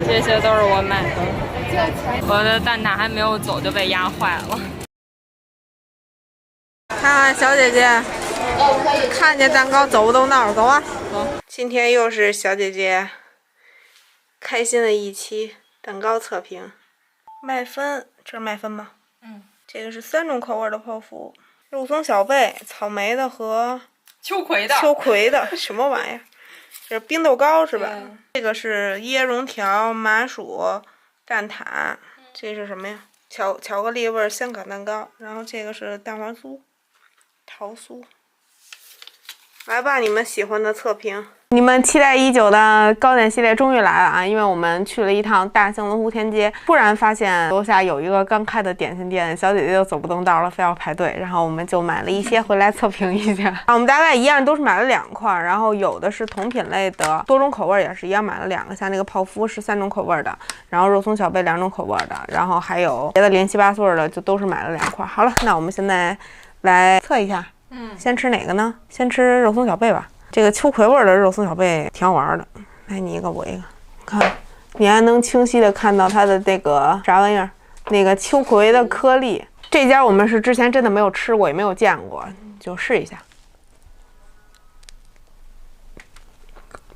这些都是我买的。我的蛋挞还没有走就被压坏了。看看小姐姐，看见蛋糕走不动道，走啊！走。今天又是小姐姐开心的一期蛋糕测评。麦芬，这是麦芬吗？这个是3种口味的泡芙，肉松小贝、草莓的和秋葵的。秋葵的什么玩意儿？这是冰豆糕是吧？这个是椰蓉条、麻薯、蛋挞。这是什么呀？巧克力味香港蛋糕。然后这个是蛋黄酥、桃酥。来吧，你们喜欢的测评。你们期待已久的糕点系列终于来了啊！因为我们去了一趟大兴隆湖天街，突然发现楼下有一个刚开的点心店，小姐姐就走不动道了，非要排队，然后我们就买了一些回来测评一下。我们大概一样都是买了2块，然后有的是同品类的，多种口味也是一样买了2个，像那个泡芙是3种口味的，然后肉松小贝2种口味的，然后还有别的零七八碎的，就都是买了2块。好了，那我们现在来测一下。先吃哪个呢？先吃肉松小贝吧。这个秋葵味的肉松小贝挺好玩的。来，你一个我一个，看，你还能清晰的看到它的那个啥玩意儿，那个秋葵的颗粒。这家我们是之前真的没有吃过，也没有见过，就试一下。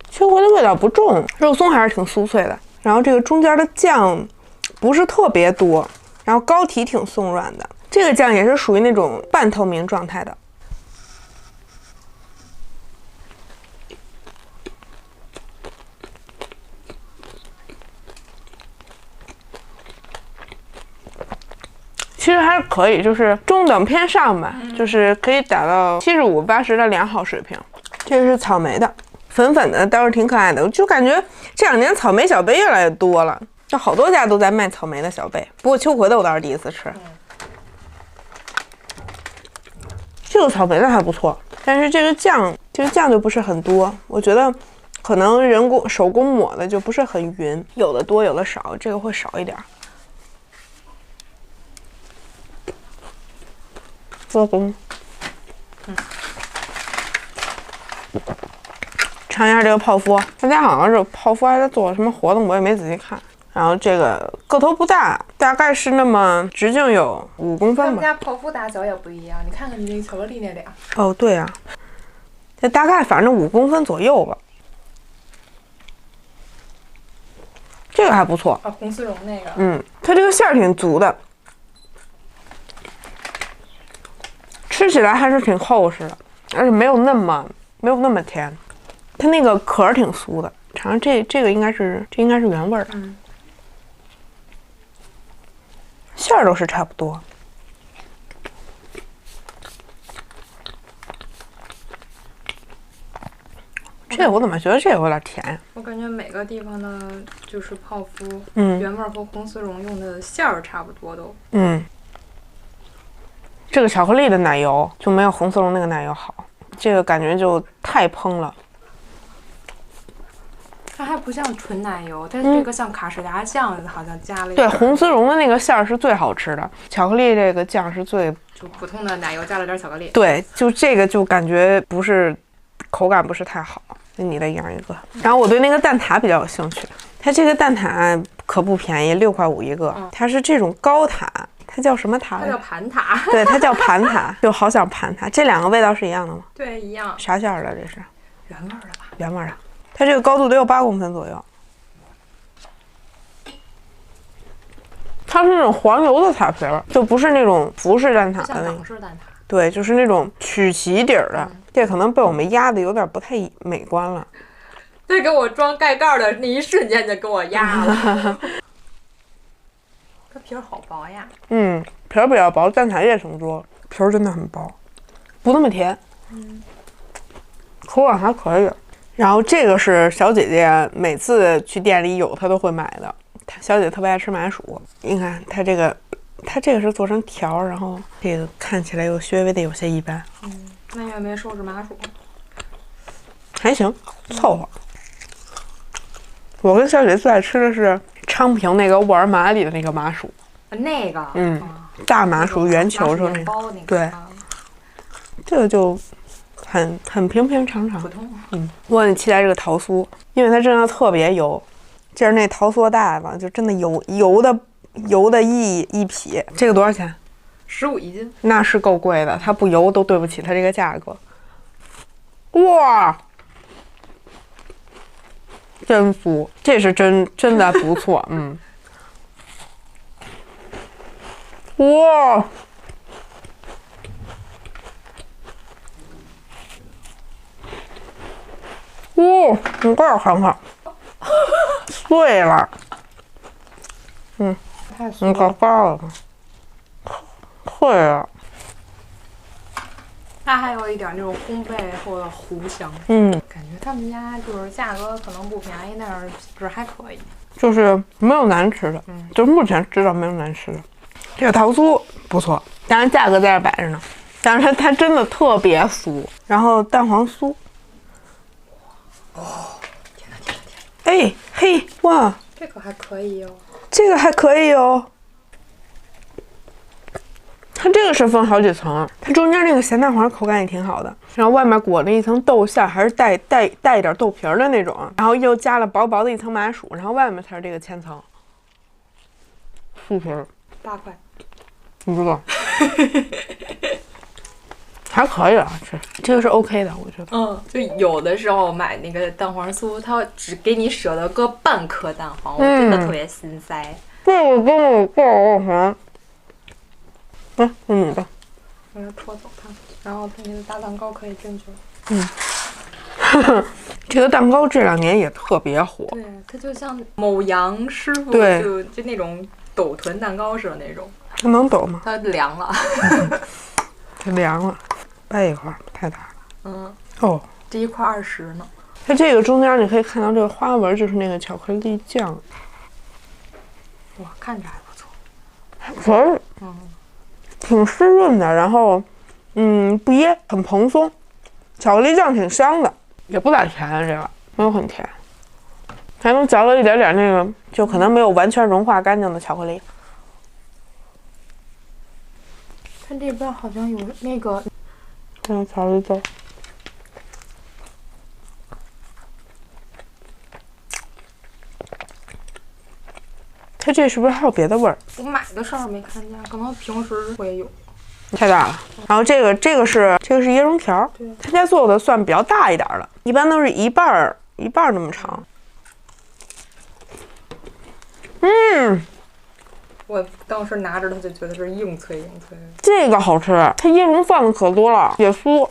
秋葵的味道不重，肉松还是挺酥脆的。然后这个中间的酱不是特别多，然后膏体挺松软的。这个酱也是属于那种半透明状态的。其实还是可以，就是中等偏上吧，就是可以达到75、80的良好水平。这个是草莓的，粉粉的，倒是挺可爱的。我就感觉这2年草莓小贝越来越多了，就好多家都在卖草莓的小贝。不过秋葵的我倒是第一次吃。这个草莓的还不错，但是这个酱就不是很多，我觉得可能手工抹的就不是很匀，有的多有的少，这个会少一点。做工，尝一下这个泡芙，他家好像是泡芙还在做什么活动，我也没仔细看。然后这个个头不大，大概是那么直径有5公分吧。他们家泡芙大小也不一样，你看看你那巧克力那俩。哦，对啊，这大概反正5公分左右吧。这个还不错。啊，红丝绒那个。它这个馅儿挺足的。吃起来还是挺厚实的，而且没有那么甜，它那个壳挺酥的。尝尝这个应该是原味的，馅儿都是差不多。这我怎么觉得这个有点甜？我感觉每个地方的就是泡芙，原味和红丝绒用的馅儿差不多都。这个巧克力的奶油就没有红丝绒那个奶油好，这个感觉就太蓬了。它还不像纯奶油，但是这个像卡士达酱好像加了一点。对，红丝绒的那个馅儿是最好吃的，巧克力这个酱是最就普通的奶油加了点巧克力。对，就这个就感觉不是口感不是太好。那你的一样一个。然后我对那个蛋挞比较有兴趣，它这个蛋挞可不便宜，6块5一个，它是这种高塔。它叫什么塔？它叫盘塔。对，它叫盘塔，就好想盘它。这2个味道是一样的吗？对，一样。啥馅儿的？这是原味的吧？原味的。它这个高度得有8公分左右。它是那种黄油的塔皮儿，就不是那种服饰蛋挞的那种。式蛋挞。对，就是那种曲奇底儿的。这可能被我们压的有点不太美观了。对，给我装盖盖的那一瞬间就给我压了。它皮儿好薄呀。皮儿比较薄，蛋挞也挺多，皮儿真的很薄，不那么甜。口感还可以。然后这个是小姐姐每次去店里有她都会买的，小姐姐特别爱吃麻薯。你看它这个是做成条，然后这个看起来又稍微的有些一般。那你也没收拾麻薯？还行，凑合。我跟小姐姐最爱吃的是昌平那个沃尔玛里的那个麻薯。那个。大麻薯圆球是那个。对。这个就很平平常常。普通。我很期待这个桃酥，因为它真的特别油，这是那陶塑袋子，就真的油的一匹。这个多少钱？15一斤。那是够贵的，它不油都对不起它这个价格。哇，真酥，这是真的不错，哇。你过来看看，碎了。太你可爆了，碎了。它还有一点那种烘焙后的糊香。感觉他们家就是价格可能不便宜，但是质还可以。就是没有难吃的，就是目前知道没有难吃的。这个桃酥不错，当然价格在这摆着呢，但是它真的特别酥。然后蛋黄酥。天哪！哎嘿，哇，这个还可以哦。这个还可以哦。它这个是分好几层，它中间那个咸蛋黄口感也挺好的，然后外面裹了一层豆馅，还是带一点豆皮的那种，然后又加了薄薄的一层麻薯，然后外面才是这个千层酥皮8块，你知道？还可以啊，这个是 OK 的，我觉得。就有的时候买那个蛋黄酥，它只给你舍得搁半颗蛋黄，我真的特别心塞。这个跟我过了啥？来，是你的。我要拖走它，然后它那个大蛋糕可以进去了。这个蛋糕这2年也特别火。对，它就像某杨师傅就那种抖臀蛋糕似的那种。它能抖吗？它凉了。它凉了，掰一块太大了。哦，这一块20呢。它这个中间你可以看到这个花纹，就是那个巧克力酱。哇，看着还不错。还可以。挺湿润的，然后不噎，很蓬松。巧克力酱挺香的，也不咋甜，这个没有很甜，还能嚼了一点点那个，就可能没有完全融化干净的巧克力。它这边好像有那个巧克力豆。它这是不是还有别的味儿？我买的时候没看见，可能平时会有。太大了。然后这个是椰蓉条，他家做的算比较大一点的，一般都是一半儿那么长。我当时拿着它就觉得是硬脆的。这个好吃，它椰蓉放的可多了，也酥。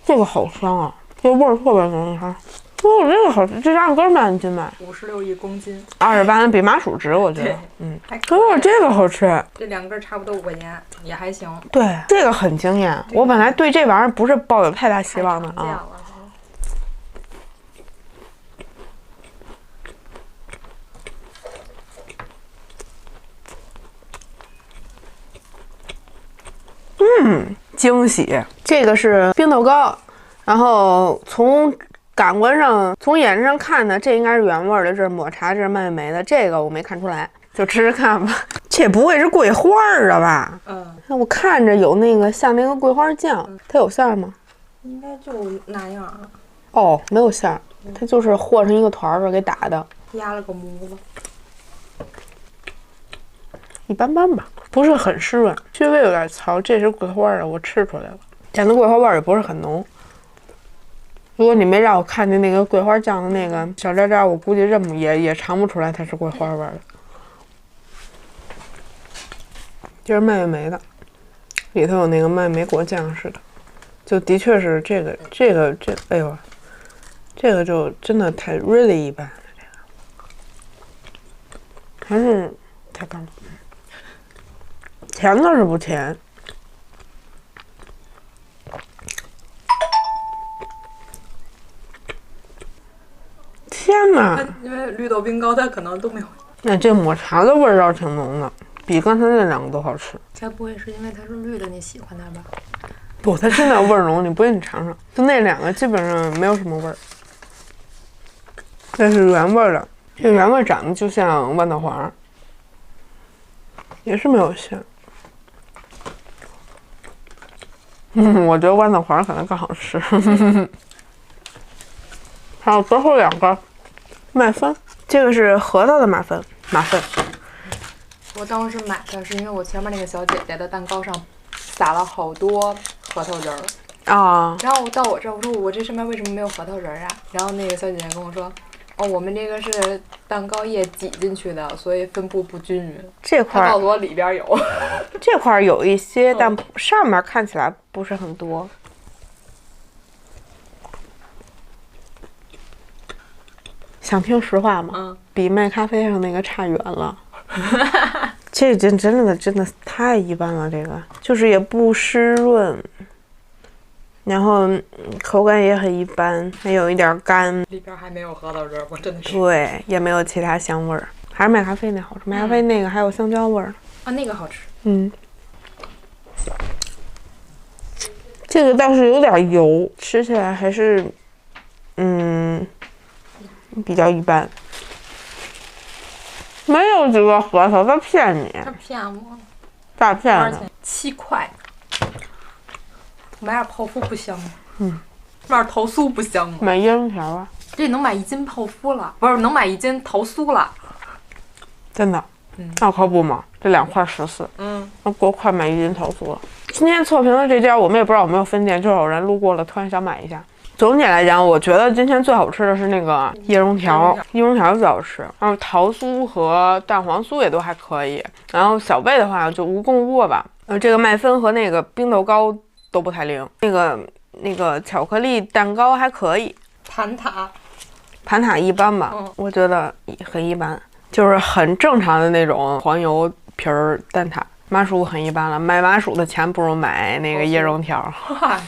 这个好香啊，这味儿特别浓，你看。这个好吃，这价格卖一斤卖56一公斤，28比麻薯值，我觉得。这个好吃，这2根差不多5块钱，也还行。对，这个很惊艳。我本来对这玩意儿不是抱有太大希望的啊。惊喜！这个是冰豆糕，然后从感官上，从眼睛上看呢，这应该是原味的，这是抹茶，这是蔓越莓的，这个我没看出来，就吃吃看吧。这不会是桂花啊吧？那我看着有那个像那个桂花酱，它有馅吗？应该就那样了。哦，没有馅，它就是和成一个团儿给打的，压了个模子。一般般吧，不是很湿润，稍微有点糙。这是桂花的，我吃出来了，但那桂花味儿也不是很浓。如果你没让我看见那个桂花酱的那个小渣渣，我估计也尝不出来它是桂花味儿的。这是蔓越莓的，里头有那个蔓越莓果酱似的，就的确是这个，哎呦，这个就真的太 really 一般了，这个还是太棒了。甜的是不甜，天哪！因为绿豆冰糕它可能都没有。那这抹茶的味儿倒挺浓的，比刚才那2个都好吃。该不会是因为它是绿的你喜欢它吧？不，它真的味儿浓，你不信你尝尝。就那2个基本上没有什么味儿，这是原味的。这原味长得就像豌豆黄，也是没有馅。我觉得豌豆黄可能更好吃。尝还有最后2个麦芬，这个是核桃的马芬。我当时买的是因为我前面那个小姐姐的蛋糕上撒了好多核桃仁儿啊，然后到我这儿，我说我这上面为什么没有核桃仁儿啊？然后那个小姐姐跟我说，哦，我们这个是蛋糕液挤进去的，所以分布不均匀。这块告诉我里边有，这块有一些，但上面看起来不是很多。想听实话吗？比卖咖啡上那个差远了。这真的太一般了，这个就是也不湿润，然后口感也很一般，还有一点干，里边还没有核桃仁，我真的是。对，也没有其他香味儿，还是麦咖啡那好吃。麦咖啡那个还有香蕉味儿啊，那个好吃。这个倒是有点油，吃起来还是比较一般。没有几个核桃，他骗你，他骗我，大骗子。7块，买点泡芙不香吗？买点桃酥不香吗？买椰蓉条啊，这能买1斤泡芙了，不是能买1斤桃酥了。真的，那可不嘛，这2块14，那够快买1斤桃酥了。今天测评的这家我们也不知道有没有分店，就有人路过了，突然想买一下。总体来讲，我觉得今天最好吃的是那个椰蓉条，椰蓉条最好吃。然后桃酥和蛋黄酥也都还可以。然后小贝的话就无贡窝吧。这个麦芬和那个冰豆糕都不太灵。那个巧克力蛋糕还可以。盘塔一般吧，我觉得很一般，就是很正常的那种黄油皮儿蛋挞。麻薯很一般了，买麻薯的钱不如买那个椰蓉条。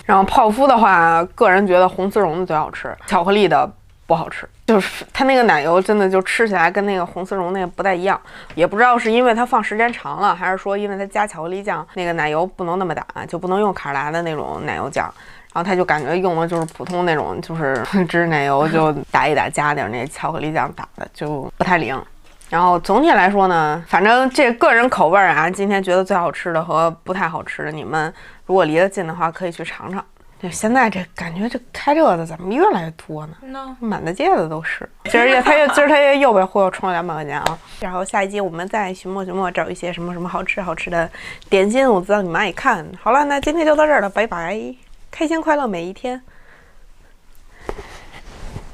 然后泡芙的话，个人觉得红丝绒的最好吃，巧克力的不好吃，就是它那个奶油真的就吃起来跟那个红丝绒那个不太一样，也不知道是因为它放时间长了，还是说因为它加巧克力酱，那个奶油不能那么打，就不能用卡拉的那种奶油酱。然后他就感觉用的就是普通那种，就是芝士奶油就打一打，加点那巧克力酱打的，就不太灵。然后总体来说呢，反正这个人口味啊，今天觉得最好吃的和不太好吃的，你们如果离得近的话，可以去尝尝。就现在这感觉，这开这的怎么越来越多呢？满大街的都是。今儿他又被忽悠充了200块钱啊！然后下一集我们再寻摸找一些什么好吃的点心，我知道你们爱看。好了，那今天就到这儿了，拜拜！开心快乐每一天。